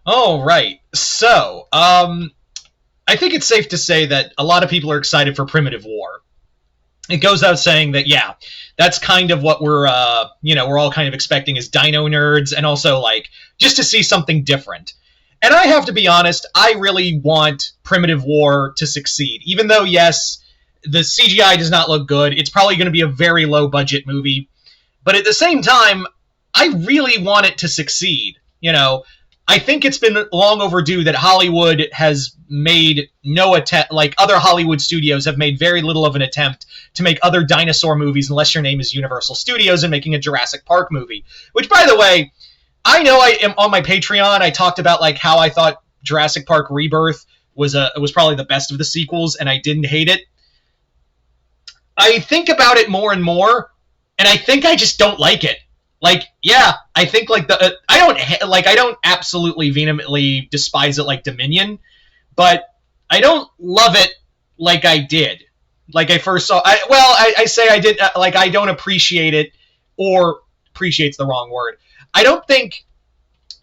Oh, right. So, I think it's safe to say that a lot of people are excited for Primitive War. It goes out saying that, yeah, that's kind of what we're all kind of expecting as dino nerds, and also, like, just to see something different. And I have to be honest, I really want Primitive War to succeed. Even though, yes, the CGI does not look good, it's probably going to be a very low-budget movie. But at the same time, I really want it to succeed. I think it's been long overdue that Hollywood has made no attempt, like other Hollywood studios have made very little of an attempt to make other dinosaur movies unless your name is Universal Studios and making a Jurassic Park movie. Which, by the way, I know I am on my Patreon, I talked about like how I thought Jurassic Park Rebirth was probably the best of the sequels, and I didn't hate it. I think about it more and more, and I think I just don't like it. Like, yeah, I think like I don't absolutely vehemently despise it like Dominion, but I don't love it like I did. Like I first saw. I say I did. Like I don't appreciate it, or appreciate's the wrong word. I don't think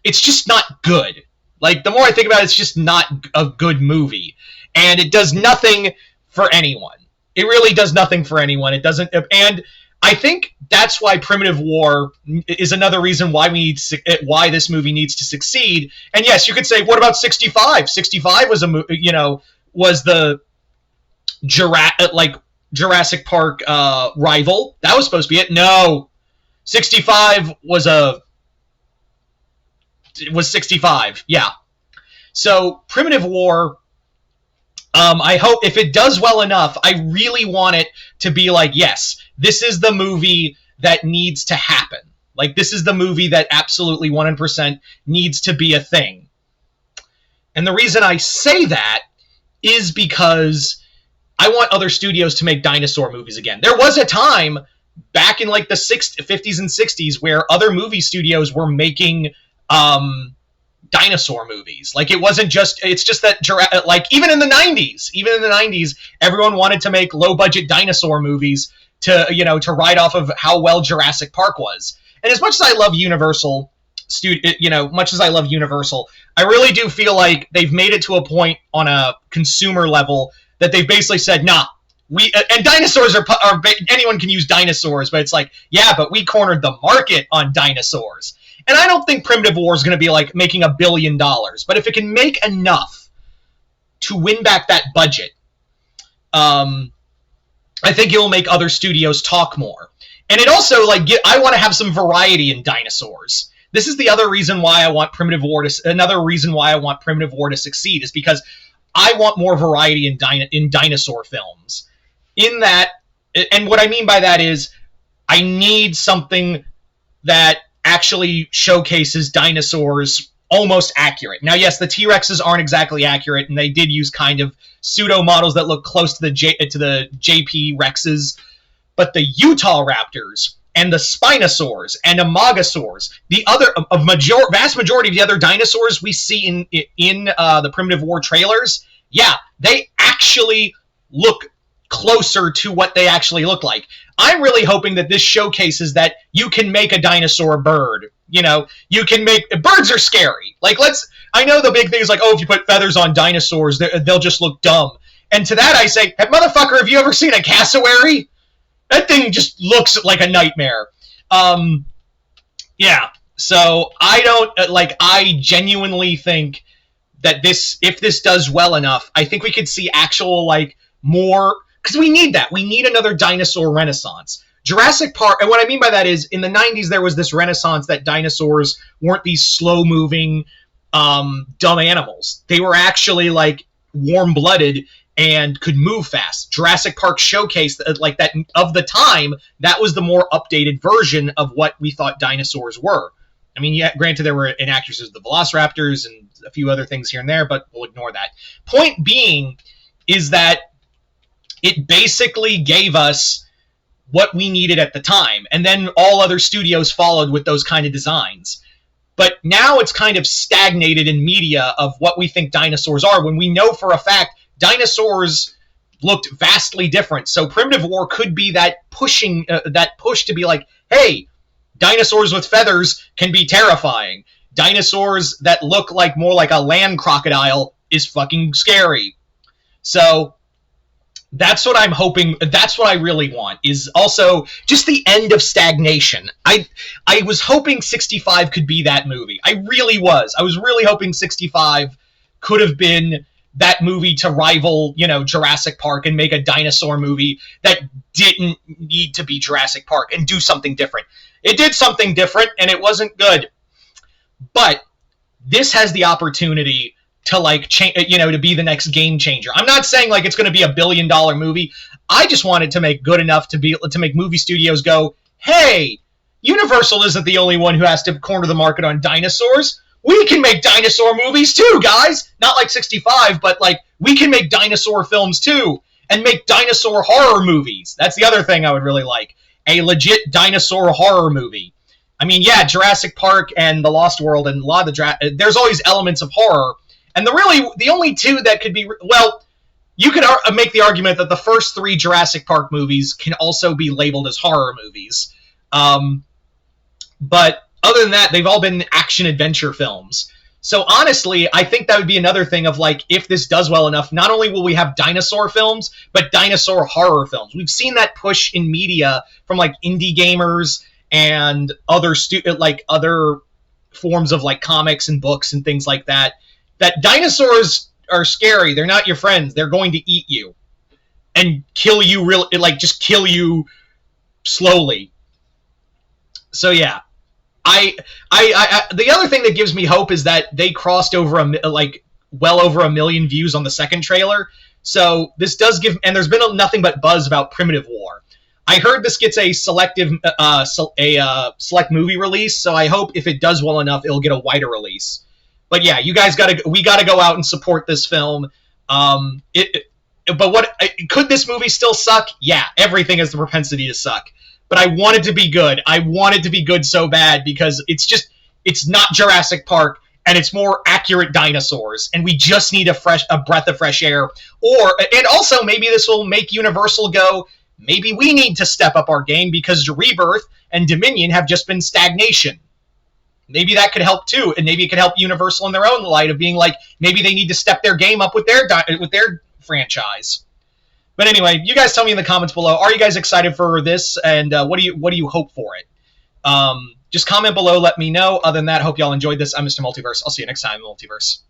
it's just not good. Like the more I think about it, it's just not a good movie, and it does nothing for anyone. It really does nothing for anyone. It doesn't, and I think that's why Primitive War is another reason why why this movie needs to succeed. And yes, you could say, what about 65? 65 was was the Jurassic Park rival. That was supposed to be it. No, 65 was 65. Yeah. So Primitive War. I hope if it does well enough, I really want it to be like, yes, this is the movie that needs to happen. Like, this is the movie that absolutely 100% needs to be a thing. And the reason I say that is because I want other studios to make dinosaur movies again. There was a time back in like the 50s and 60s where other movie studios were making dinosaur movies. Like it's just that like even in the 90s, everyone wanted to make low budget dinosaur movies to ride off of how well Jurassic Park was. And as much as I love Universal, I really do feel like they've made it to a point on a consumer level that they've basically said, nah, and dinosaurs are anyone can use dinosaurs, but it's like, yeah, but we cornered the market on dinosaurs. And I don't think Primitive War is going to be like making $1 billion, but if it can make enough to win back that budget, I think it will make other studios talk more. And it also I want to have some variety in dinosaurs. This is the other reason why I want Primitive War to succeed, is because I want more variety in dinosaur films. In that, and what I mean by that is, I need something that actually showcases dinosaurs almost accurate. Now, yes, the T-Rexes aren't exactly accurate, and they did use kind of pseudo models that look close to the JP Rexes, but the Utah Raptors and the Spinosaurs and Amogosaurs, vast majority of the other dinosaurs we see in the Primitive War trailers, yeah, they actually look closer to what they actually look like. I'm really hoping that this showcases that you can make a dinosaur bird. You can make... Birds are scary. I know the big thing is like, oh, if you put feathers on dinosaurs, they'll just look dumb. And to that I say, hey, motherfucker, have you ever seen a cassowary? That thing just looks like a nightmare. Yeah. So I genuinely think that if this does well enough, I think we could see actual, more... Because we need that. We need another dinosaur renaissance. Jurassic Park, and what I mean by that is, in the 90s, there was this renaissance that dinosaurs weren't these slow-moving, dumb animals. They were actually, warm-blooded and could move fast. Jurassic Park showcased, that of the time, that was the more updated version of what we thought dinosaurs were. I mean, yeah, granted, there were inaccuracies of the Velociraptors and a few other things here and there, but we'll ignore that. Point being is that it basically gave us what we needed at the time, and then all other studios followed with those kind of designs. But now it's kind of stagnated in media of what we think dinosaurs are, when we know for a fact dinosaurs looked vastly different. So Primitive War could be that push to be like, hey, dinosaurs with feathers can be terrifying. dinosaurs that look like more like a land crocodile is fucking scary. So that's what I'm hoping. That's what I really want, is also just the end of stagnation. I was hoping 65 could be that movie. I really was. I was really hoping 65 could have been that movie to rival, Jurassic Park and make a dinosaur movie that didn't need to be Jurassic Park and do something different. It did something different, and it wasn't good. But this has the opportunity to to be the next game changer. I'm not saying like it's going to be $1 billion movie. I just want it to make good enough to make movie studios go, hey, Universal isn't the only one who has to corner the market on dinosaurs. We can make dinosaur movies too, guys. Not like 65, but like we can make dinosaur films too and make dinosaur horror movies. That's the other thing I would really like. A legit dinosaur horror movie. I mean, yeah, Jurassic Park and The Lost World and a lot of there's always elements of horror. And the only two that could be, you could make the argument that the first 3 Jurassic Park movies can also be labeled as horror movies. But other than that, they've all been action-adventure films. So honestly, I think that would be another thing of like, if this does well enough, not only will we have dinosaur films, but dinosaur horror films. We've seen that push in media from like indie gamers and other other forms of like comics and books and things like that. That dinosaurs are scary. They're not your friends. They're going to eat you and kill you just kill you slowly. So yeah, I the other thing that gives me hope is that they crossed over well over 1 million views on the second trailer. So this does give, and there's been nothing but buzz about Primitive War. I heard this gets a select movie release, so I hope if it does well enough, it'll get a wider release. But yeah, we gotta go out and support this film. But could this movie still suck? Yeah, everything has the propensity to suck. But I want it to be good. I want it to be good so bad because it's not Jurassic Park and it's more accurate dinosaurs, and we just need a breath of fresh air. And also maybe this will make Universal go, maybe we need to step up our game because Rebirth and Dominion have just been stagnation. Maybe that could help too, and maybe it could help Universal in their own light of being like, maybe they need to step their game up with their franchise. But anyway, you guys tell me in the comments below, are you guys excited for this, and what do you hope for it? Just comment below, let me know. Other than that, hope y'all enjoyed this. I'm Mr. Multiverse. I'll see you next time in Multiverse.